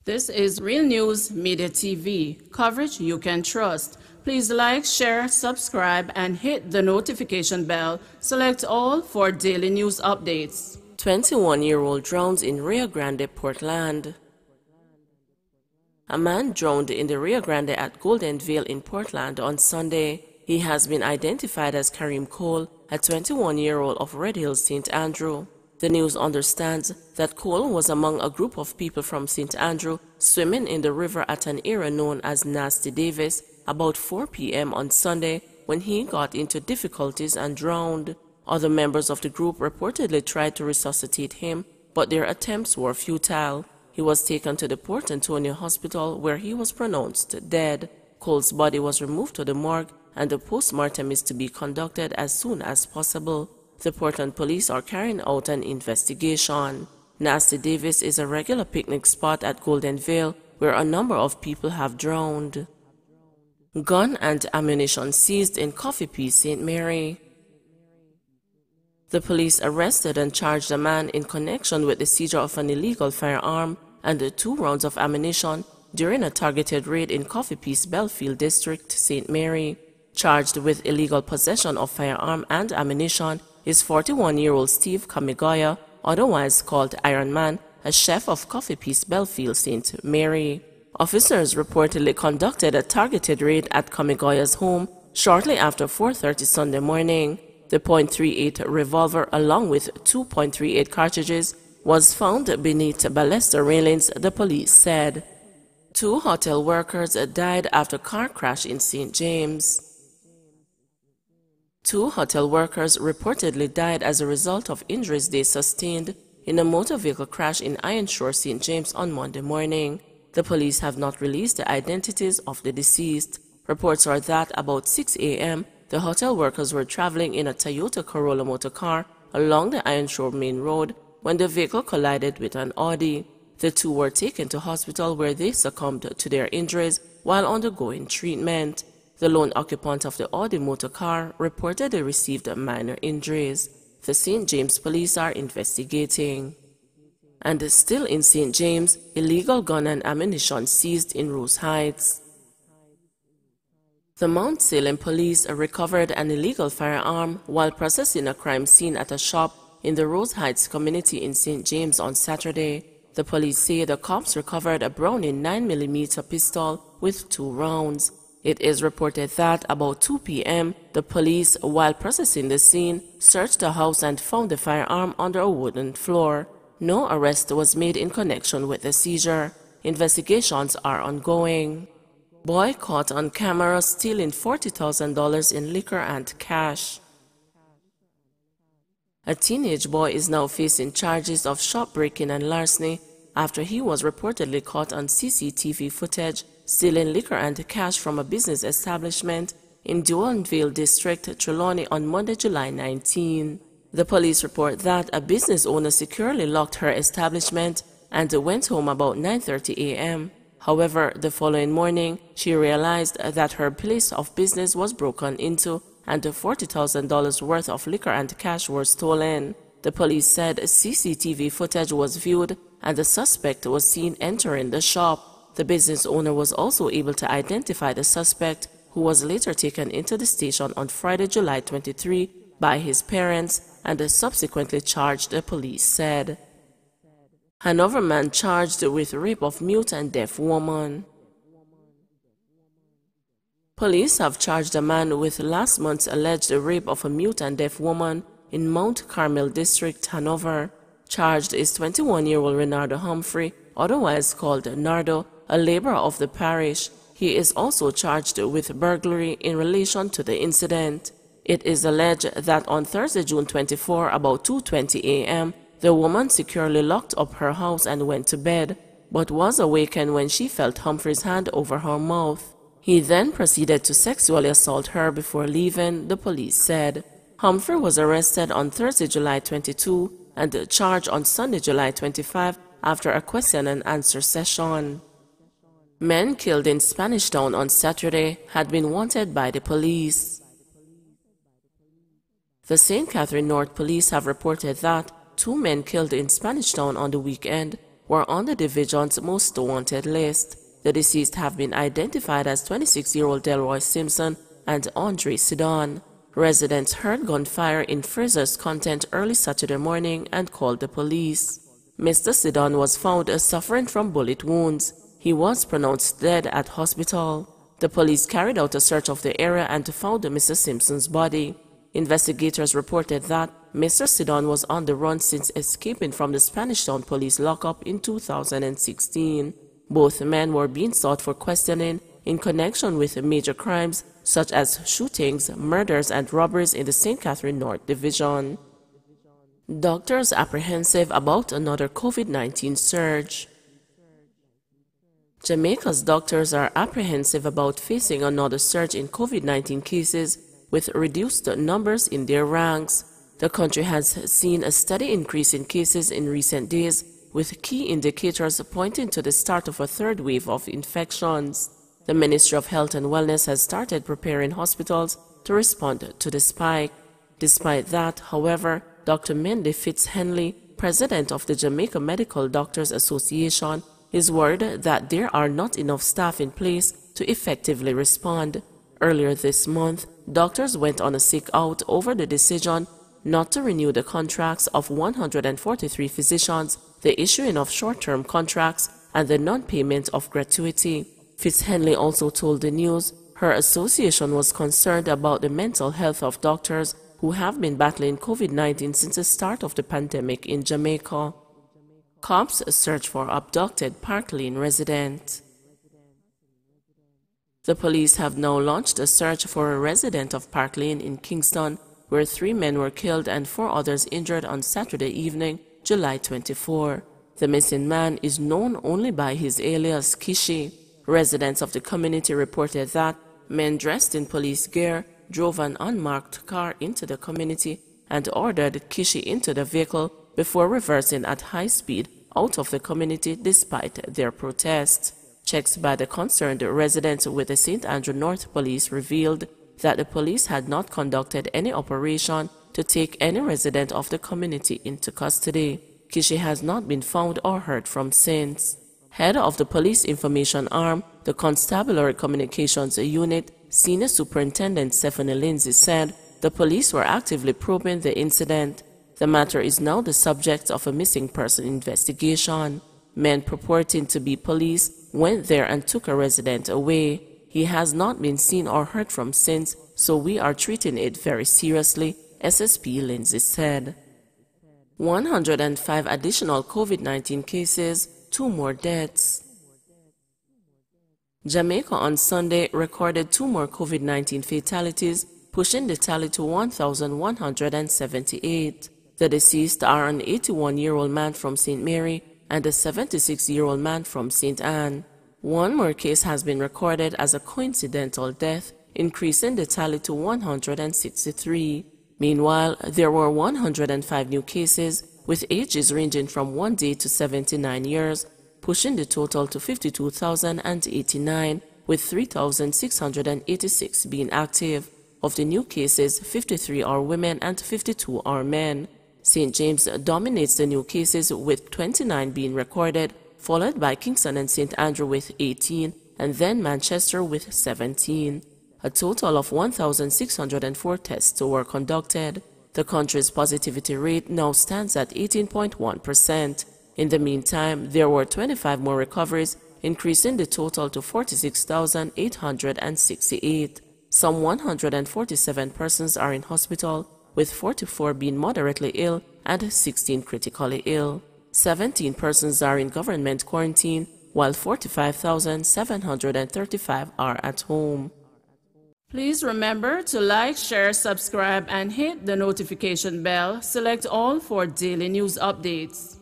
This is Real News Media TV, coverage you can trust. Please like, share, subscribe, and hit the notification bell. Select all for daily news updates. 21-year-old drowns in Rio Grande Portland. A man drowned in the Rio Grande at Golden Vale in Portland on Sunday. He has been identified as Kareem Cole, a 21-year-old of Red Hills, St. Andrew. The news understands that Cole was among a group of people from St. Andrew swimming in the river at an area known as Nasty Davis about 4 p.m. on Sunday when he got into difficulties and drowned. Other members of the group reportedly tried to resuscitate him, but their attempts were futile. He was taken to the Port Antonio Hospital where he was pronounced dead. Cole's body was removed to the morgue and the post-mortem is to be conducted as soon as possible. The Portland police are carrying out an investigation. Nasty Davis is a regular picnic spot at Golden Vale where a number of people have drowned. Gun and ammunition seized in Coffee Peace, St. Mary. The police arrested and charged a man in connection with the seizure of an illegal firearm and 2 rounds of ammunition during a targeted raid in Coffee Peace, Belfield District, St. Mary. Charged with illegal possession of firearm and ammunition is 41-year-old Steve Kamigoya, otherwise called Iron Man, a chef of Coffee Peace, Belfield, St. Mary. Officers reportedly conducted a targeted raid at Kamigoya's home shortly after 4:30 Sunday morning. The .38 revolver, along with 2.38 cartridges, was found beneath baluster railings, the police said. 2 hotel workers died after car crash in St. James. 2 hotel workers reportedly died as a result of injuries they sustained in a motor vehicle crash in Ironshore, St. James on Monday morning. The police have not released the identities of the deceased. Reports are that about 6 a.m., the hotel workers were traveling in a Toyota Corolla motor car along the Ironshore Main Road when the vehicle collided with an Audi. The 2 were taken to hospital where they succumbed to their injuries while undergoing treatment. The lone occupant of the Audi motor car reportedly received minor injuries. The St. James police are investigating. And still in St. James, illegal gun and ammunition seized in Rose Heights. The Mount Salem police recovered an illegal firearm while processing a crime scene at a shop in the Rose Heights community in St. James on Saturday. The police say the cops recovered a Browning 9mm pistol with 2 rounds. It is reported that about 2 p.m., the police, while processing the scene, searched the house and found the firearm under a wooden floor. No arrest was made in connection with the seizure. Investigations are ongoing. Boy caught on camera stealing $40,000 in liquor and cash. A teenage boy is now facing charges of shop breaking and larceny after he was reportedly caught on CCTV footage stealing liquor and cash from a business establishment in Duanville District, Trelawney on Monday, July 19. The police report that a business owner securely locked her establishment and went home about 9:30 a.m. However, the following morning, she realized that her place of business was broken into and $40,000 worth of liquor and cash were stolen. The police said CCTV footage was viewed and the suspect was seen entering the shop. The business owner was also able to identify the suspect, who was later taken into the station on Friday, July 23, by his parents and subsequently charged, the police said. Another man charged with rape of mute and deaf woman. Police have charged a man with last month's alleged rape of a mute and deaf woman in Mount Carmel District, Hanover. Charged is 21-year-old Renardo Humphrey, otherwise called Nardo, a laborer of the parish. He is also charged with burglary in relation to the incident. It is alleged that on Thursday, June 24, about 2:20 a.m., the woman securely locked up her house and went to bed, but was awakened when she felt Humphrey's hand over her mouth. He then proceeded to sexually assault her before leaving, the police said. Humphrey was arrested on Thursday, July 22, and charged on Sunday, July 25, after a question and answer session. Men killed in Spanish Town on Saturday had been wanted by the police. The St. Catherine North Police have reported that 2 men killed in Spanish Town on the weekend were on the division's most wanted list. The deceased have been identified as 26-year-old Delroy Simpson and Andre Sidon. Residents heard gunfire in Fraser's content early Saturday morning and called the police. Mr. Sidon was found suffering from bullet wounds. He was pronounced dead at hospital. The police carried out a search of the area and found Mr. Simpson's body. Investigators reported that Mr. Sidon was on the run since escaping from the Spanish Town police lockup in 2016. Both men were being sought for questioning in connection with major crimes such as shootings, murders, and robberies in the St. Catherine North Division. Doctors apprehensive about another COVID-19 surge. Jamaica's doctors are apprehensive about facing another surge in COVID-19 cases with reduced numbers in their ranks. The country has seen a steady increase in cases in recent days, with key indicators pointing to the start of a third wave of infections. The Ministry of Health and Wellness has started preparing hospitals to respond to the spike. Despite that, however, Dr. Mendy Fitz-Henley, president of the Jamaica Medical Doctors Association, is worried that there are not enough staff in place to effectively respond. Earlier this month, doctors went on a sick-out over the decision not to renew the contracts of 143 physicians, the issuing of short-term contracts, and the non-payment of gratuity. Fitz-Henley also told the news her association was concerned about the mental health of doctors who have been battling COVID-19 since the start of the pandemic in Jamaica. Cops search for abducted Parklane resident. The police have now launched a search for a resident of Parklane in Kingston, where 3 men were killed and 4 others injured on Saturday evening, July 24. The missing man is known only by his alias Kishi. Residents of the community reported that men dressed in police gear drove an unmarked car into the community and ordered Kishi into the vehicle before reversing at high speed out of the community despite their protests. Checks by the concerned residents with the St. Andrew North Police revealed that the police had not conducted any operation to take any resident of the community into custody. Kishi has not been found or heard from since. Head of the Police Information Arm, the Constabulary Communications Unit, Senior Superintendent Stephanie Lindsay said the police were actively probing the incident. The matter is now the subject of a missing person investigation. Men purporting to be police went there and took a resident away. He has not been seen or heard from since, so we are treating it very seriously, SSP Lindsay said. 105 additional COVID-19 cases, 2 more deaths. Jamaica on Sunday recorded 2 more COVID-19 fatalities, pushing the tally to 1,178. The deceased are an 81-year-old man from St. Mary and a 76-year-old man from St. Anne. 1 more case has been recorded as a coincidental death, increasing the tally to 163. Meanwhile, there were 105 new cases, with ages ranging from 1 day to 79 years, pushing the total to 52,089, with 3,686 being active. Of the new cases, 53 are women and 52 are men. St. James dominates the new cases with 29 being recorded, followed by Kingston and St. Andrew with 18, and then Manchester with 17. A total of 1,604 tests were conducted. The country's positivity rate now stands at 18.1%. In the meantime, there were 25 more recoveries, increasing the total to 46,868. Some 147 persons are in hospital, with 44 being moderately ill and 16 critically ill. 17 persons are in government quarantine, while 45,735 are at home. Please remember to like, share, subscribe, and hit the notification bell. Select all for daily news updates.